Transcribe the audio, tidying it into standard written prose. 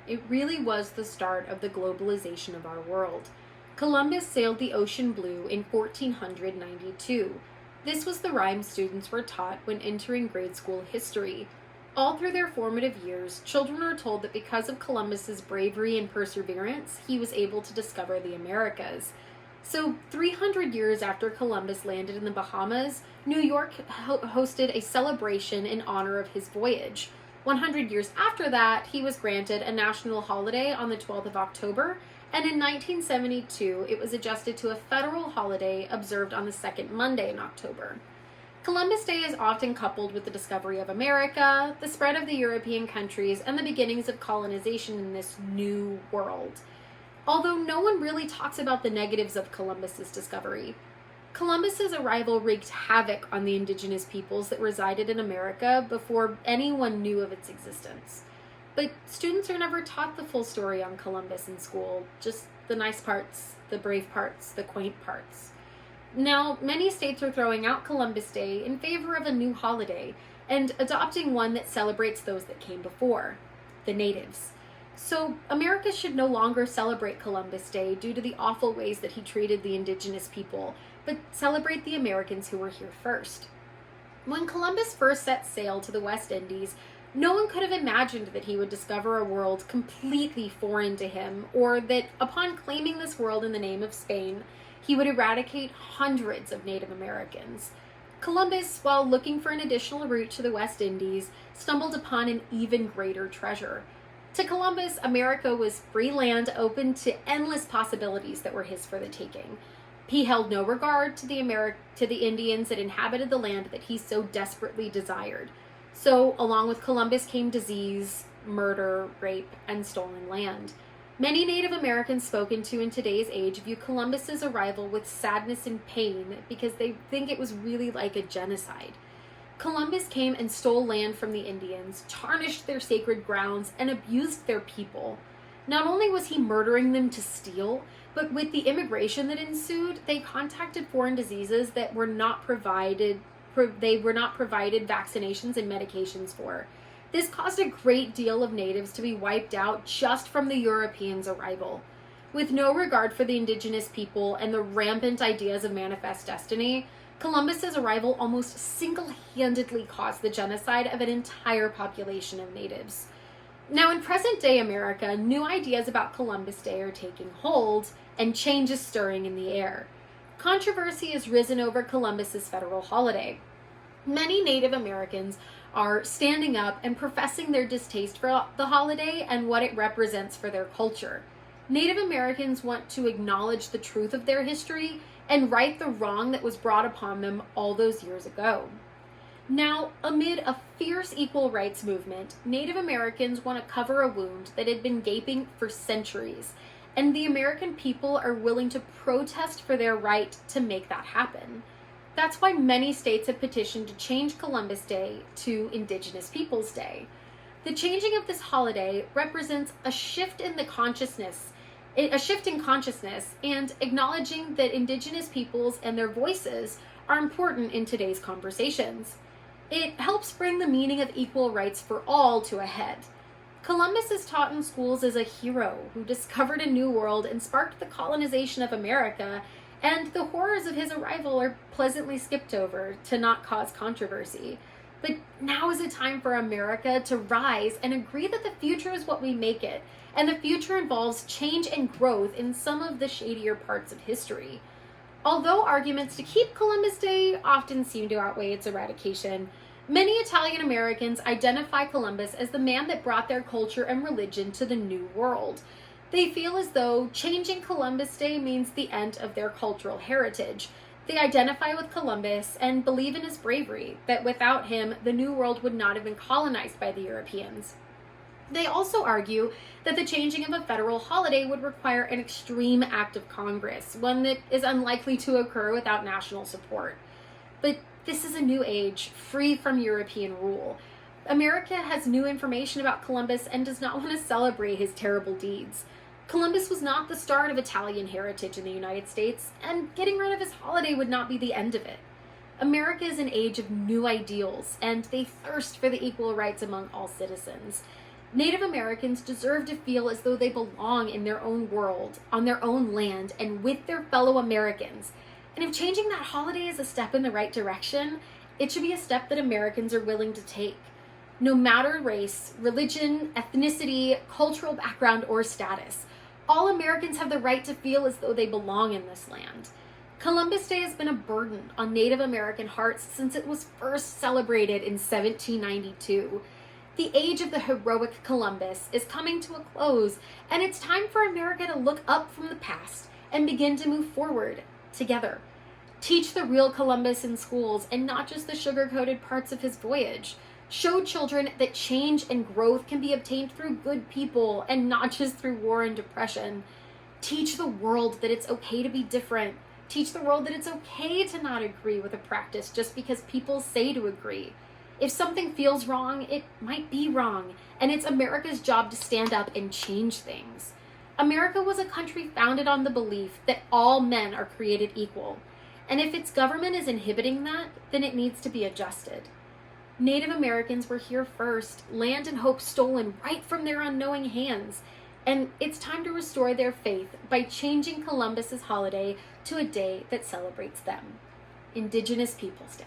It really was the start of the globalization of our world. Columbus sailed the ocean blue in 1492. This was the rhyme students were taught when entering grade school history. All through their formative years, children are told that because of Columbus's bravery and perseverance, he was able to discover the Americas. So, 300 years after Columbus landed in the Bahamas, New York hosted a celebration in honor of his voyage. 100 years after that, he was granted a national holiday on the 12th of October, and in 1972, it was adjusted to a federal holiday observed on the second Monday in October. Columbus Day is often coupled with the discovery of America, the spread of the European countries, and the beginnings of colonization in this new world. Although no one really talks about the negatives of Columbus's discovery. Columbus's arrival wreaked havoc on the indigenous peoples that resided in America before anyone knew of its existence. But students are never taught the full story on Columbus in school, just the nice parts, the brave parts, the quaint parts. Now, many states are throwing out Columbus Day in favor of a new holiday and adopting one that celebrates those that came before, the natives. So, America should no longer celebrate Columbus Day due to the awful ways that he treated the indigenous people, but celebrate the Americans who were here first. When Columbus first set sail to the West Indies, no one could have imagined that he would discover a world completely foreign to him, or that upon claiming this world in the name of Spain, he would eradicate hundreds of Native Americans. Columbus, while looking for an additional route to the West Indies, stumbled upon an even greater treasure. To Columbus, America was free land open to endless possibilities that were his for the taking. He held no regard to the Indians that inhabited the land that he so desperately desired. So, along with Columbus came disease, murder, rape, and stolen land. Many Native Americans spoken to in today's age view Columbus's arrival with sadness and pain because they think it was really like a genocide. Columbus came and stole land from the Indians, tarnished their sacred grounds, and abused their people. Not only was he murdering them to steal, but with the immigration that ensued, they contacted foreign diseases that were not provided vaccinations and medications for. This caused a great deal of natives to be wiped out just from the Europeans' arrival. With no regard for the indigenous people and the rampant ideas of manifest destiny, Columbus's arrival almost single-handedly caused the genocide of an entire population of natives. Now, in present-day America, new ideas about Columbus Day are taking hold, and change is stirring in the air. Controversy has risen over Columbus's federal holiday. Many Native Americans are standing up and professing their distaste for the holiday and what it represents for their culture. Native Americans want to acknowledge the truth of their history and right the wrong that was brought upon them all those years ago. Now, amid a fierce equal rights movement, Native Americans want to cover a wound that had been gaping for centuries, and the American people are willing to protest for their right to make that happen. That's why many states have petitioned to change Columbus Day to Indigenous Peoples Day. The changing of this holiday represents a shift in consciousness and acknowledging that Indigenous peoples and their voices are important in today's conversations. It helps bring the meaning of equal rights for all to a head. Columbus is taught in schools as a hero who discovered a new world and sparked the colonization of America, and the horrors of his arrival are pleasantly skipped over to not cause controversy. But now is a time for America to rise and agree that the future is what we make it, and the future involves change and growth in some of the shadier parts of history. Although arguments to keep Columbus Day often seem to outweigh its eradication, many Italian Americans identify Columbus as the man that brought their culture and religion to the New World. They feel as though changing Columbus Day means the end of their cultural heritage. They identify with Columbus and believe in his bravery, that without him, the New World would not have been colonized by the Europeans. They also argue that the changing of a federal holiday would require an extreme act of Congress, one that is unlikely to occur without national support. But this is a new age, free from European rule. America has new information about Columbus and does not want to celebrate his terrible deeds. Columbus was not the start of Italian heritage in the United States, and getting rid of his holiday would not be the end of it. America is an age of new ideals, and they thirst for the equal rights among all citizens. Native Americans deserve to feel as though they belong in their own world, on their own land, and with their fellow Americans. And if changing that holiday is a step in the right direction, it should be a step that Americans are willing to take. No matter race, religion, ethnicity, cultural background, or status, all Americans have the right to feel as though they belong in this land. Columbus Day has been a burden on Native American hearts since it was first celebrated in 1792. The age of the heroic Columbus is coming to a close, and it's time for America to look up from the past and begin to move forward together. Teach the real Columbus in schools and not just the sugar-coated parts of his voyage. Show children that change and growth can be obtained through good people and not just through war and depression. Teach the world that it's okay to be different. Teach the world that it's okay to not agree with a practice just because people say to agree. If something feels wrong, it might be wrong, and it's America's job to stand up and change things. America was a country founded on the belief that all men are created equal, and if its government is inhibiting that, then it needs to be adjusted. Native Americans were here first, land and hope stolen right from their unknowing hands, and it's time to restore their faith by changing Columbus's holiday to a day that celebrates them. Indigenous Peoples Day.